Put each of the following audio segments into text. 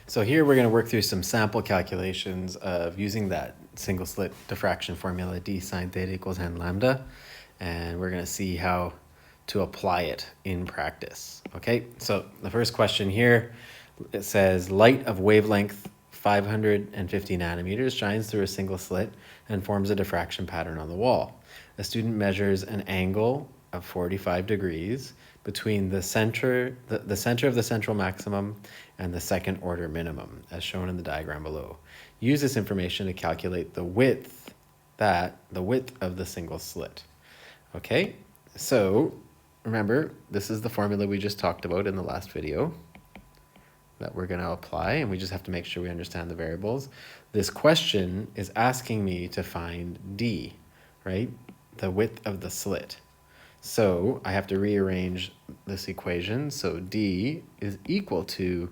So here we're going to work through some sample calculations of using that single slit diffraction formula d sine theta equals n lambda, and we're going to see how to apply it in practice. Okay, so the first question here, it says light of wavelength 550 nanometers shines through a single slit and forms a diffraction pattern on the wall. A student measures an angle of 45 degrees between the center of the central maximum and the second order minimum, as shown in the diagram below. Use this information to calculate the width of the single slit. Okay, so remember, this is the formula we just talked about in the last video that we're going to apply, and we just have to make sure we understand the variables. This question is asking me to find d, right? The width of the slit. So I have to rearrange this equation. So d is equal to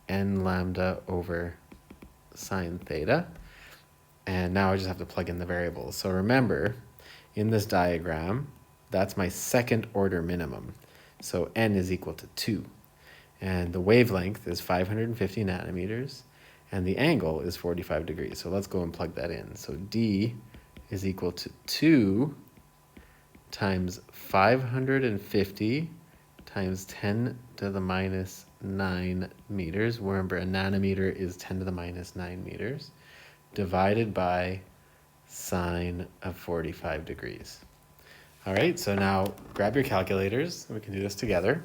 n lambda over sine theta. And now I just have to plug in the variables. So remember, in this diagram, that's my second order minimum. So n is equal to 2. And the wavelength is 550 nanometers. And the angle is 45 degrees. So let's go and plug that in. So d is equal to 2 times 550 times 10 to the minus 9 meters. Remember, a nanometer is 10 to the minus 9 meters, divided by sine of 45 degrees. All right, so now grab your calculators. We can do this together.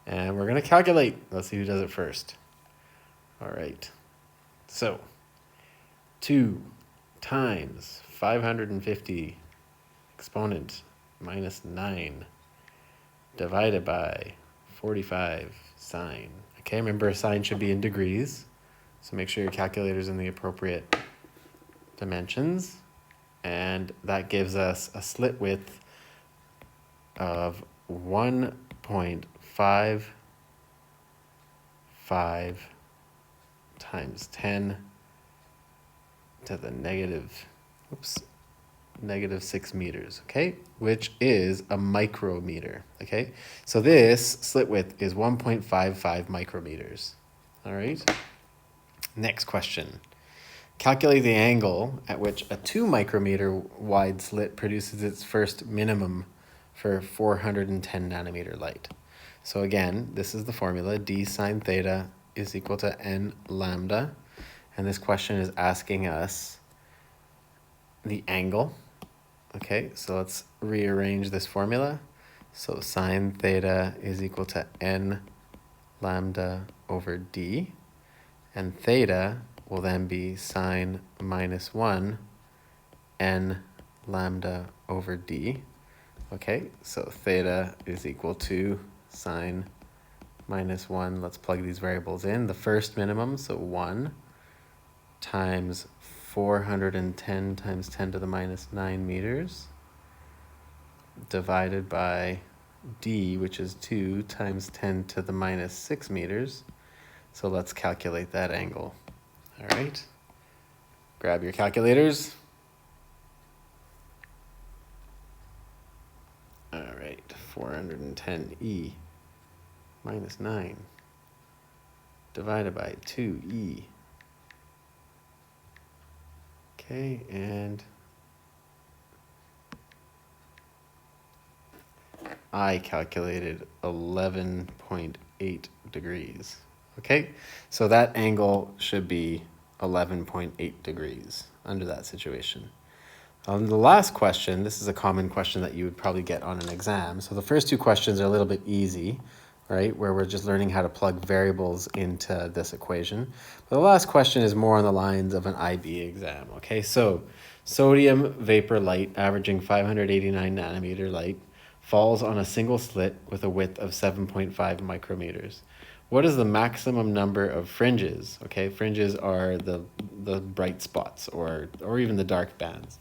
And we're going to calculate. Let's see who does it first. All right, so 2 times 550 exponent minus 9 divided by 45 sine. Okay, remember sine should be in degrees, so make sure your calculator's in the appropriate dimensions. And that gives us a slit width of 1.55 times 10 to the negative 6 meters, okay, which is a micrometer. Okay, so this slit width is 1.55 micrometers. All right, next question. Calculate the angle at which a 2 micrometer wide slit produces its first minimum for 410 nanometer light. So again, this is the formula, d sine theta is equal to n lambda, and this question is asking us the angle. Okay, so let's rearrange this formula. So sine theta is equal to n lambda over d, and theta will then be sine minus 1 n lambda over d. Okay, so theta is equal to sine minus 1. Let's plug these variables in. The first minimum, so 1 times 410 times 10 to the minus 9 meters divided by d, which is 2 times 10 to the minus 6 meters. So let's calculate that angle. All right, grab your calculators. All right, 410e minus 9 divided by 2e. Okay, and I calculated 11.8 degrees. Okay, so that angle should be 11.8 degrees under that situation. The last question, this is a common question that you would probably get on an exam. So the first two questions are a little bit easy, right, where we're just learning how to plug variables into this equation. But the last question is more on the lines of an IB exam. Okay, so sodium vapor light averaging 589 nanometer light falls on a single slit with a width of 7.5 micrometers. What is the maximum number of fringes? Okay, fringes are the bright spots or even the dark bands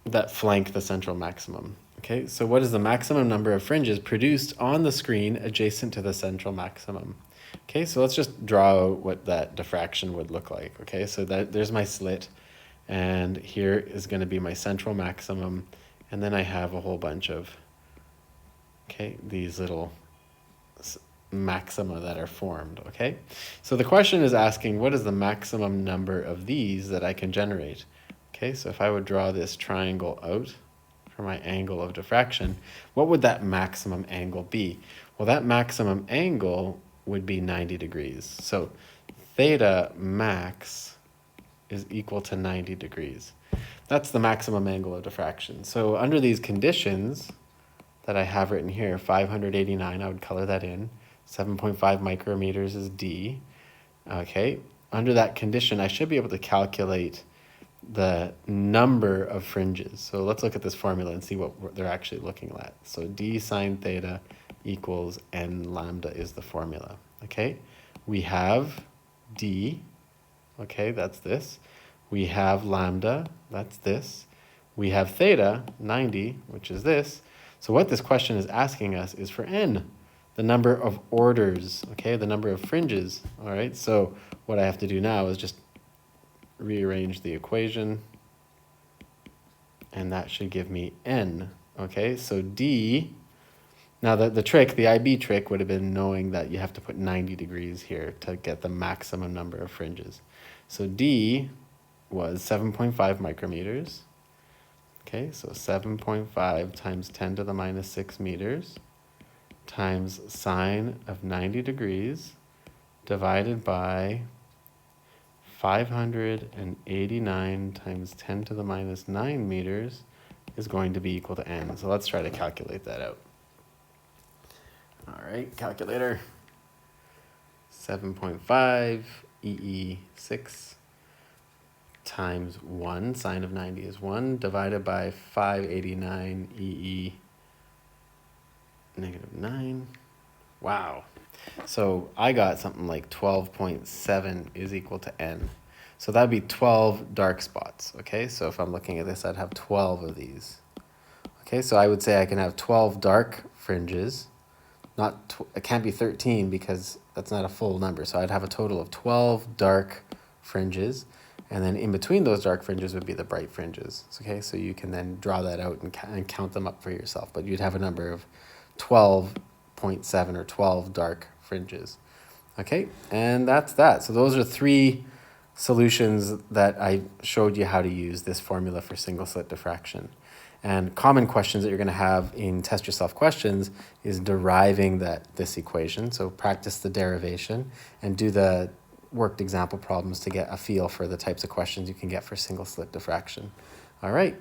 that flank the central maximum. Okay, so what is the maximum number of fringes produced on the screen adjacent to the central maximum? Okay, so let's just draw out what that diffraction would look like. Okay, so there's my slit, and here is going to be my central maximum, and then I have a whole bunch of, okay, these little maxima that are formed, okay? So the question is asking, what is the maximum number of these that I can generate? Okay, so if I would draw this triangle out for my angle of diffraction, what would that maximum angle be? Well, that maximum angle would be 90 degrees. So theta max is equal to 90 degrees. That's the maximum angle of diffraction. So under these conditions that I have written here, 589, I would color that in. 7.5 micrometers is D. Okay, under that condition, I should be able to calculate the number of fringes. So let's look at this formula and see what they're actually looking at. So D sine theta equals N lambda is the formula. Okay, we have D, okay, that's this. We have lambda, that's this. We have theta, 90, which is this. So what this question is asking us is for N, the number of orders, okay, the number of fringes, all right? So what I have to do now is just rearrange the equation, and that should give me N, okay? So D, now the trick, the IB trick would have been knowing that you have to put 90 degrees here to get the maximum number of fringes. So D was 7.5 micrometers. Okay, so 7.5 times 10 to the minus 6 meters times sine of 90 degrees divided by 589 times 10 to the minus 9 meters is going to be equal to N. So let's try to calculate that out. All right, calculator. 7.5 EE6 times 1, sine of 90 is 1, divided by 589 EE negative 9. Wow. So I got something like 12.7 is equal to N. So that'd be 12 dark spots, okay? So if I'm looking at this, I'd have 12 of these. Okay, so I would say I can have 12 dark fringes. It can't be 13 because that's not a full number. So I'd have a total of 12 dark fringes. And then in between those dark fringes would be the bright fringes. Okay, so you can then draw that out and count them up for yourself. But you'd have a number of 12.7 or 12 dark fringes. Okay, and that's that. So those are 3 solutions that I showed you how to use this formula for single slit diffraction. And common questions that you're going to have in test yourself questions is deriving this equation. So practice the derivation and do the worked example problems to get a feel for the types of questions you can get for single slit diffraction. All right,